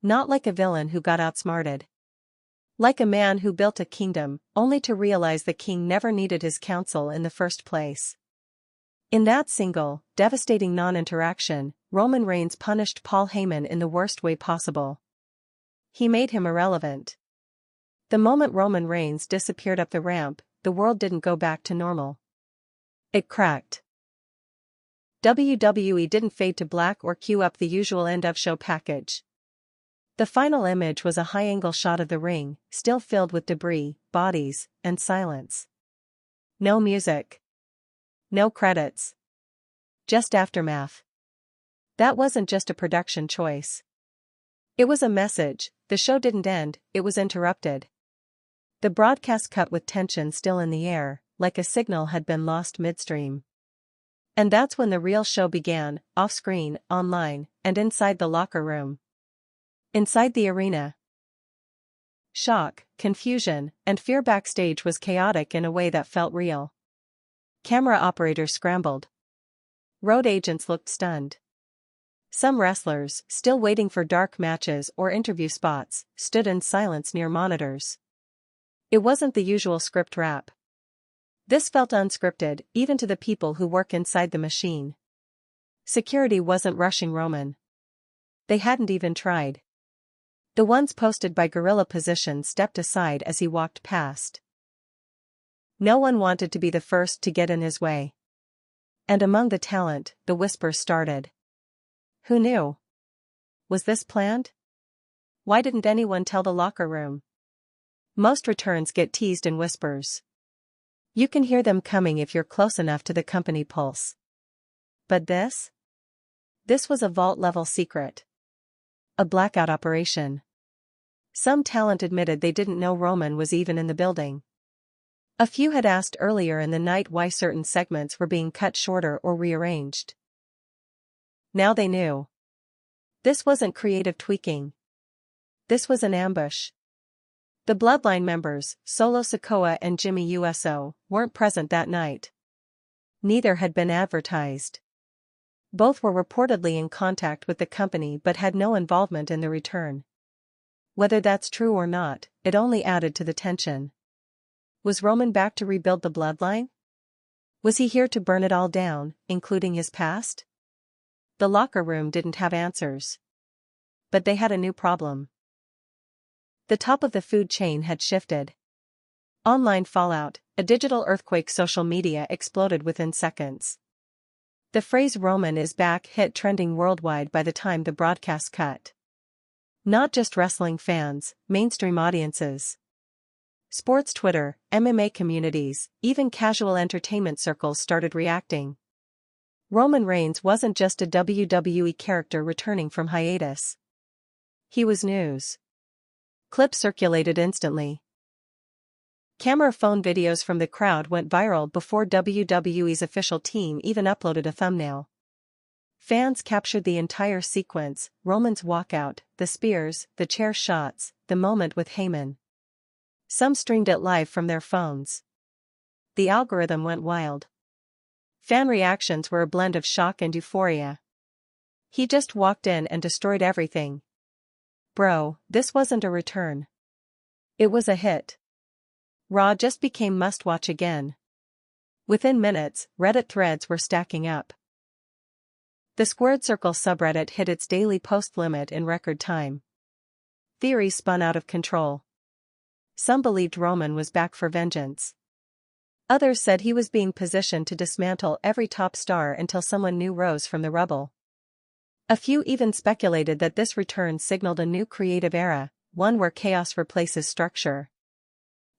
Not like a villain who got outsmarted. Like a man who built a kingdom, only to realize the king never needed his counsel in the first place. In that single, devastating non-interaction, Roman Reigns punished Paul Heyman in the worst way possible. He made him irrelevant. The moment Roman Reigns disappeared up the ramp, the world didn't go back to normal. It cracked. WWE didn't fade to black or cue up the usual end-of-show package. The final image was a high-angle shot of the ring, still filled with debris, bodies, and silence. No music. No credits. Just aftermath. That wasn't just a production choice. It was a message. The show didn't end, it was interrupted. The broadcast cut with tension still in the air, like a signal had been lost midstream. And that's when the real show began, off-screen, online, and inside the locker room. Inside the arena. Shock, confusion, and fear backstage was chaotic in a way that felt real. Camera operators scrambled. Road agents looked stunned. Some wrestlers, still waiting for dark matches or interview spots, stood in silence near monitors. It wasn't the usual script wrap. This felt unscripted, even to the people who work inside the machine. Security wasn't rushing Roman. They hadn't even tried. The ones posted by guerrilla position stepped aside as he walked past. No one wanted to be the first to get in his way. And among the talent, the whispers started. Who knew? Was this planned? Why didn't anyone tell the locker room? Most returns get teased in whispers. You can hear them coming if you're close enough to the company pulse. But this? This was a vault-level secret. A blackout operation. Some talent admitted they didn't know Roman was even in the building. A few had asked earlier in the night why certain segments were being cut shorter or rearranged. Now they knew. This wasn't creative tweaking. This was an ambush. The Bloodline members, Solo Sikoa and Jimmy USO, weren't present that night. Neither had been advertised. Both were reportedly in contact with the company but had no involvement in the return. Whether that's true or not, it only added to the tension. Was Roman back to rebuild the Bloodline? Was he here to burn it all down, including his past? The locker room didn't have answers. But they had a new problem. The top of the food chain had shifted. Online fallout, a digital earthquake. Social media exploded within seconds. The phrase "Roman is back" hit trending worldwide by the time the broadcast cut. Not just wrestling fans, mainstream audiences. Sports Twitter, MMA communities, even casual entertainment circles started reacting. Roman Reigns wasn't just a WWE character returning from hiatus. He was news. Clips circulated instantly. Camera phone videos from the crowd went viral before WWE's official team even uploaded a thumbnail. Fans captured the entire sequence: Roman's walkout, the spears, the chair shots, the moment with Heyman. Some streamed it live from their phones. The algorithm went wild. Fan reactions were a blend of shock and euphoria. He just walked in and destroyed everything. Bro, this wasn't a return. It was a hit. Raw just became must-watch again. Within minutes, Reddit threads were stacking up. The Squared Circle subreddit hit its daily post limit in record time. Theories spun out of control. Some believed Roman was back for vengeance. Others said he was being positioned to dismantle every top star until someone new rose from the rubble. A few even speculated that this return signaled a new creative era, one where chaos replaces structure.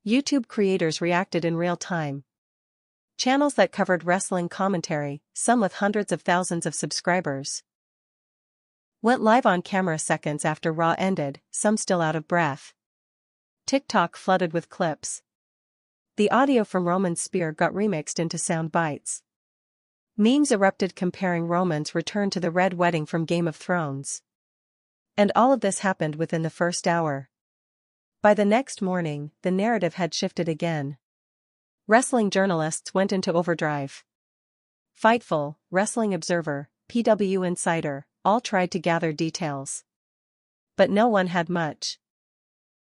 YouTube creators reacted in real time. Channels that covered wrestling commentary, some with hundreds of thousands of subscribers, went live on camera seconds after Raw ended, some still out of breath. TikTok flooded with clips. The audio from Roman's spear got remixed into sound bites. Memes erupted comparing Roman's return to the Red Wedding from Game of Thrones. And all of this happened within the first hour. By the next morning, the narrative had shifted again. Wrestling journalists went into overdrive. Fightful, Wrestling Observer, PW Insider, all tried to gather details. But no one had much.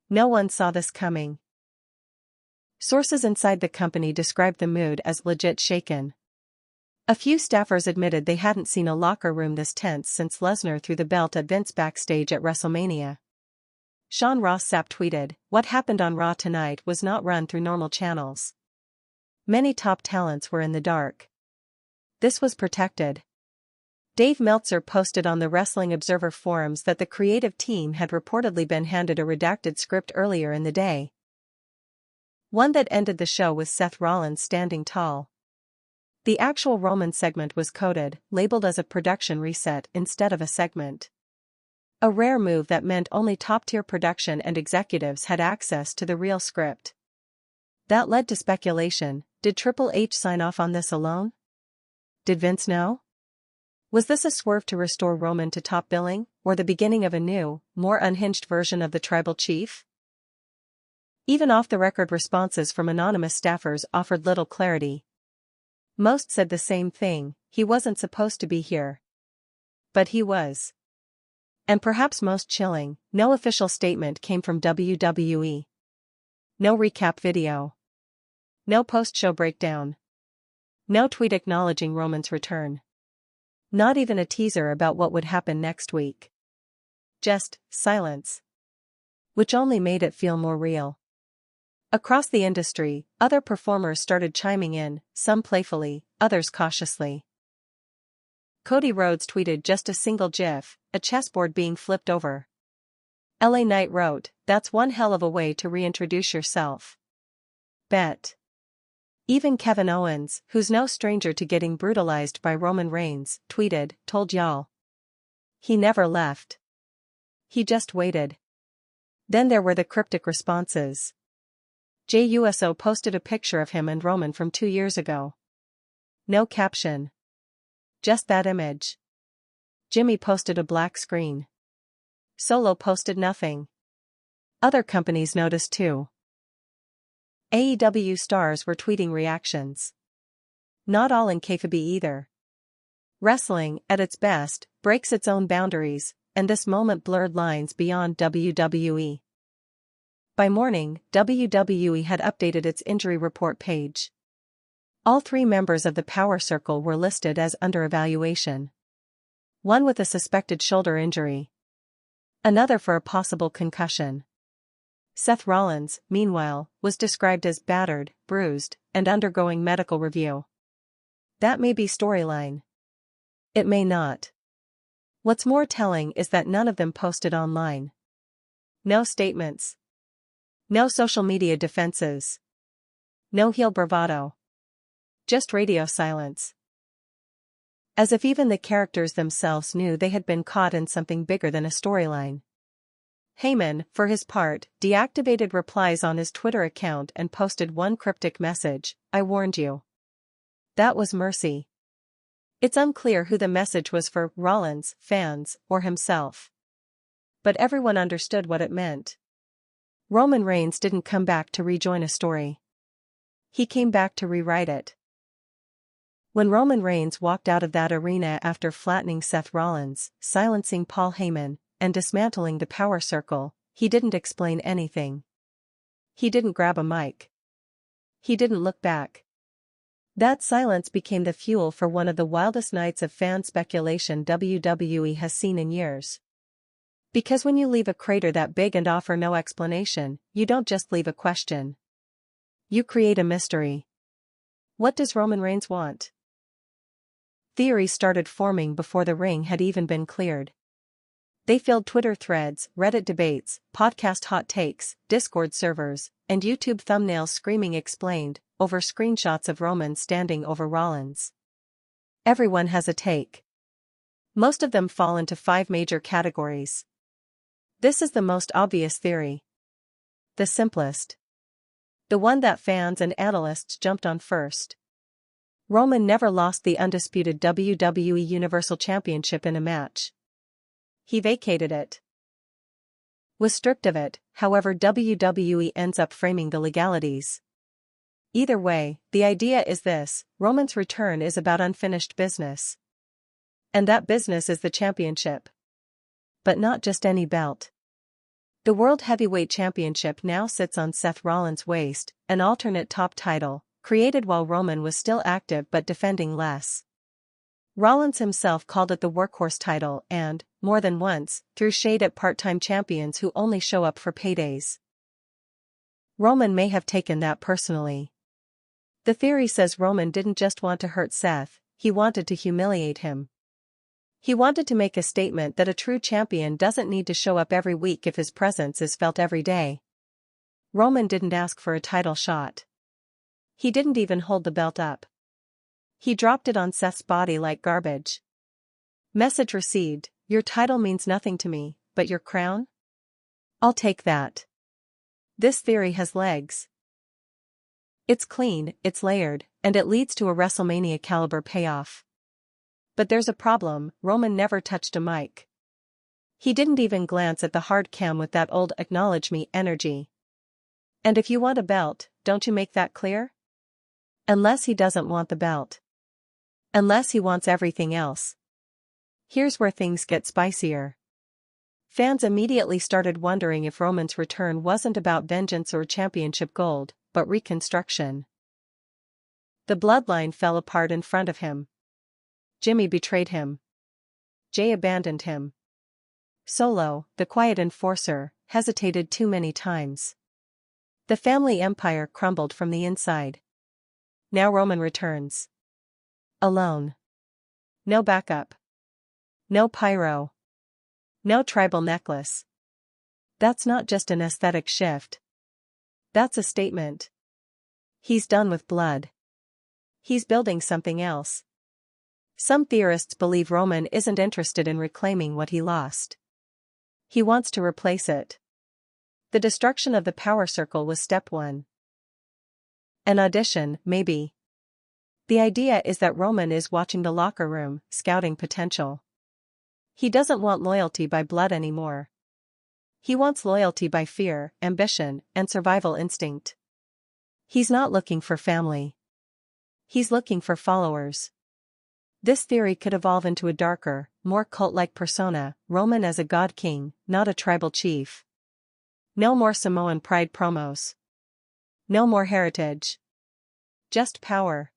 No one saw this coming. Sources inside the company described the mood as legit shaken. A few staffers admitted they hadn't seen a locker room this tense since Lesnar threw the belt at Vince backstage at WrestleMania. Sean Ross Sapp tweeted, "What happened on Raw tonight was not run through normal channels. Many top talents were in the dark. This was protected." Dave Meltzer posted on the Wrestling Observer forums that the creative team had reportedly been handed a redacted script earlier in the day. One that ended the show with Seth Rollins standing tall. The actual Roman segment was coded, labeled as a production reset instead of a segment. A rare move that meant only top-tier production and executives had access to the real script. That led to speculation: did Triple H sign off on this alone? Did Vince know? Was this a swerve to restore Roman to top billing, or the beginning of a new, more unhinged version of the Tribal Chief? Even off-the-record responses from anonymous staffers offered little clarity. Most said the same thing: he wasn't supposed to be here. But he was. And perhaps most chilling, no official statement came from WWE. No recap video. No post-show breakdown. No tweet acknowledging Roman's return. Not even a teaser about what would happen next week. Just silence. Which only made it feel more real. Across the industry, other performers started chiming in, some playfully, others cautiously. Cody Rhodes tweeted just a single GIF, a chessboard being flipped over. LA Knight wrote, "That's one hell of a way to reintroduce yourself." Bet. Even Kevin Owens, who's no stranger to getting brutalized by Roman Reigns, tweeted, "Told y'all." He never left. He just waited. Then there were the cryptic responses. Jey Uso posted a picture of him and Roman from 2 years ago. No caption. Just that image. Jimmy posted a black screen. Solo posted nothing. Other companies noticed too. AEW stars were tweeting reactions. Not all in kayfabe either. Wrestling, at its best, breaks its own boundaries, and this moment blurred lines beyond WWE. By morning, WWE had updated its injury report page. All 3 members of the Power Circle were listed as under evaluation. One with a suspected shoulder injury. Another for a possible concussion. Seth Rollins, meanwhile, was described as battered, bruised, and undergoing medical review. That may be storyline. It may not. What's more telling is that none of them posted online. No statements. No social media defenses. No heel bravado. Just radio silence. As if even the characters themselves knew they had been caught in something bigger than a storyline. Heyman, for his part, deactivated replies on his Twitter account and posted one cryptic message, "I warned you." That was mercy. It's unclear who the message was for, Rollins, fans, or himself. But everyone understood what it meant. Roman Reigns didn't come back to rejoin a story. He came back to rewrite it. When Roman Reigns walked out of that arena after flattening Seth Rollins, silencing Paul Heyman, and dismantling the Power Circle, he didn't explain anything. He didn't grab a mic. He didn't look back. That silence became the fuel for one of the wildest nights of fan speculation WWE has seen in years. Because when you leave a crater that big and offer no explanation, you don't just leave a question. You create a mystery. What does Roman Reigns want? Theories started forming before the ring had even been cleared. They filled Twitter threads, Reddit debates, podcast hot takes, Discord servers, and YouTube thumbnails screaming "explained" over screenshots of Roman standing over Rollins. Everyone has a take. Most of them fall into 5 major categories. This is the most obvious theory. The simplest. The one that fans and analysts jumped on first. Roman never lost the undisputed WWE Universal Championship in a match. He vacated it. Was stripped of it, however WWE ends up framing the legalities. Either way, the idea is this: Roman's return is about unfinished business. And that business is the championship. But not just any belt. The World Heavyweight Championship now sits on Seth Rollins' waist, an alternate top title, created while Roman was still active but defending less. Rollins himself called it the workhorse title and, more than once, threw shade at part-time champions who only show up for paydays. Roman may have taken that personally. The theory says Roman didn't just want to hurt Seth, he wanted to humiliate him. He wanted to make a statement that a true champion doesn't need to show up every week if his presence is felt every day. Roman didn't ask for a title shot. He didn't even hold the belt up. He dropped it on Seth's body like garbage. Message received: your title means nothing to me, but your crown? I'll take that. This theory has legs. It's clean, it's layered, and it leads to a WrestleMania caliber payoff. But there's a problem: Roman never touched a mic. He didn't even glance at the hard cam with that old "acknowledge me" energy. And if you want a belt, don't you make that clear? Unless he doesn't want the belt. Unless he wants everything else. Here's where things get spicier. Fans immediately started wondering if Roman's return wasn't about vengeance or championship gold, but reconstruction. The bloodline fell apart in front of him. Jimmy betrayed him. Jey abandoned him. Solo, the quiet enforcer, hesitated too many times. The family empire crumbled from the inside. Now Roman returns. Alone. No backup. No pyro. No tribal necklace. That's not just an aesthetic shift. That's a statement. He's done with blood. He's building something else. Some theorists believe Roman isn't interested in reclaiming what he lost. He wants to replace it. The destruction of the power circle was step one. An audition, maybe. The idea is that Roman is watching the locker room, scouting potential. He doesn't want loyalty by blood anymore. He wants loyalty by fear, ambition, and survival instinct. He's not looking for family. He's looking for followers. This theory could evolve into a darker, more cult-like persona, Roman as a god king, not a tribal chief. No more Samoan pride promos. No more heritage. Just power.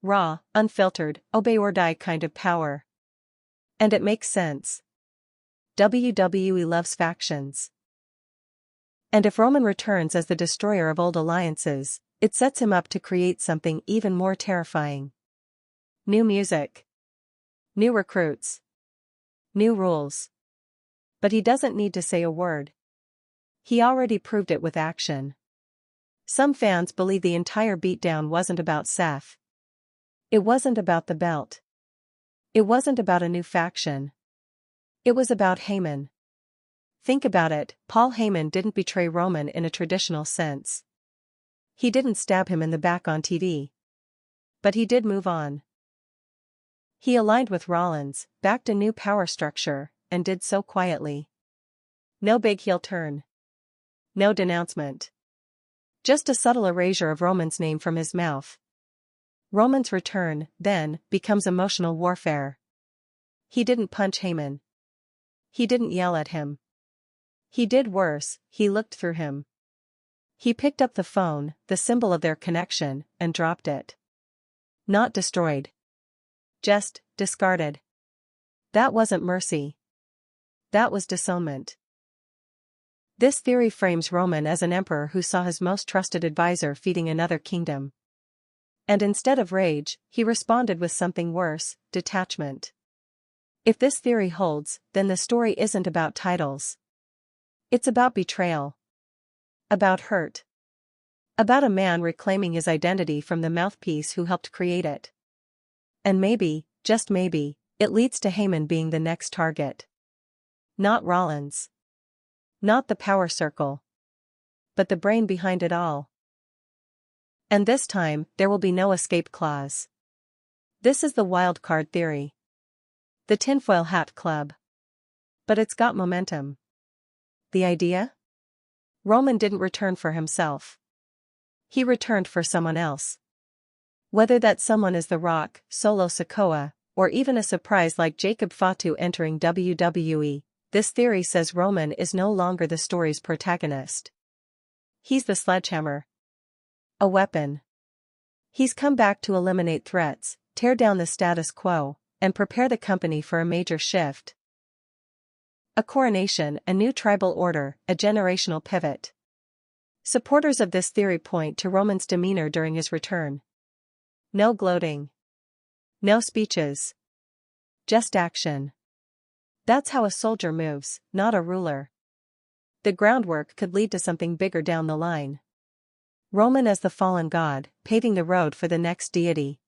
Raw, unfiltered, obey or die kind of power. And it makes sense. WWE loves factions. And if Roman returns as the destroyer of old alliances, it sets him up to create something even more terrifying. New music. New recruits. New rules. But he doesn't need to say a word. He already proved it with action. Some fans believe the entire beatdown wasn't about Seth. It wasn't about the belt. It wasn't about a new faction. It was about Heyman. Think about it, Paul Heyman didn't betray Roman in a traditional sense. He didn't stab him in the back on TV. But he did move on. He aligned with Rollins, backed a new power structure, and did so quietly. No big heel turn. No denouncement. Just a subtle erasure of Roman's name from his mouth. Roman's return, then, becomes emotional warfare. He didn't punch Heyman. He didn't yell at him. He did worse, he looked through him. He picked up the phone, the symbol of their connection, and dropped it. Not destroyed. Just discarded. That wasn't mercy. That was disownment. This theory frames Roman as an emperor who saw his most trusted advisor feeding another kingdom. And instead of rage, he responded with something worse, detachment. If this theory holds, then the story isn't about titles. It's about betrayal. About hurt. About a man reclaiming his identity from the mouthpiece who helped create it. And maybe, just maybe, it leads to Heyman being the next target. Not Rollins. Not the power circle. But the brain behind it all. And this time, there will be no escape clause. This is the wild card theory. The tinfoil hat club. But it's got momentum. The idea? Roman didn't return for himself. He returned for someone else. Whether that someone is The Rock, Solo Sikoa, or even a surprise like Jacob Fatu entering WWE, this theory says Roman is no longer the story's protagonist. He's the sledgehammer. A weapon. He's come back to eliminate threats, tear down the status quo, and prepare the company for a major shift. A coronation, a new tribal order, a generational pivot. Supporters of this theory point to Roman's demeanor during his return. No gloating. No speeches. Just action. That's how a soldier moves, not a ruler. The groundwork could lead to something bigger down the line. Roman as the fallen god, paving the road for the next deity.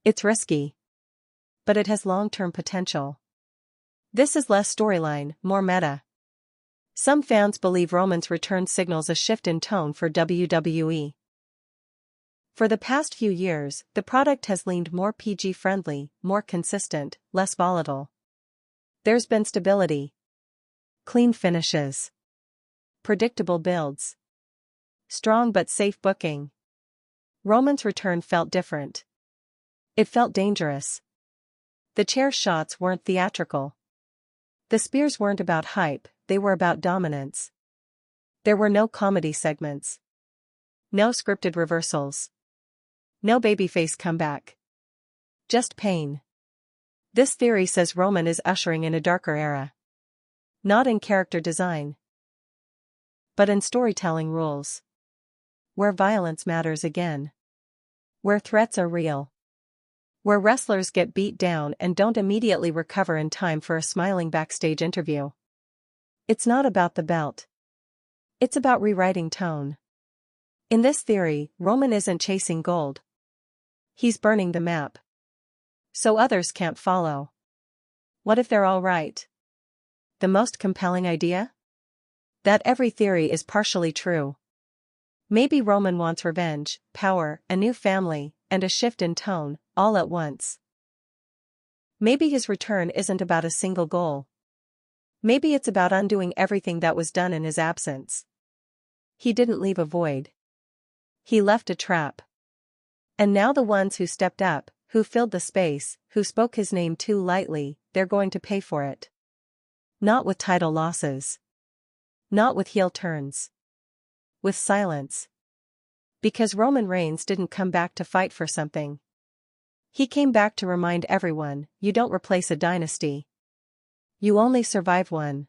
It's risky. But it has long-term potential. This is less storyline, more meta. Some fans believe Roman's return signals a shift in tone for WWE. For the past few years, the product has leaned more PG-friendly, more consistent, less volatile. There's been stability. Clean finishes. Predictable builds. Strong but safe booking. Roman's return felt different. It felt dangerous. The chair shots weren't theatrical. The spears weren't about hype, they were about dominance. There were no comedy segments. No scripted reversals. No babyface comeback. Just pain. This theory says Roman is ushering in a darker era. Not in character design, but in storytelling rules. Where violence matters again. Where threats are real. Where wrestlers get beat down and don't immediately recover in time for a smiling backstage interview. It's not about the belt. It's about rewriting tone. In this theory, Roman isn't chasing gold. He's burning the map. So others can't follow. What if they're all right? The most compelling idea? That every theory is partially true. Maybe Roman wants revenge, power, a new family, and a shift in tone, all at once. Maybe his return isn't about a single goal. Maybe it's about undoing everything that was done in his absence. He didn't leave a void. He left a trap. And now the ones who stepped up, who filled the space, who spoke his name too lightly, they're going to pay for it. Not with title losses. Not with heel turns. With silence. Because Roman Reigns didn't come back to fight for something. He came back to remind everyone, you don't replace a dynasty. You only survive one.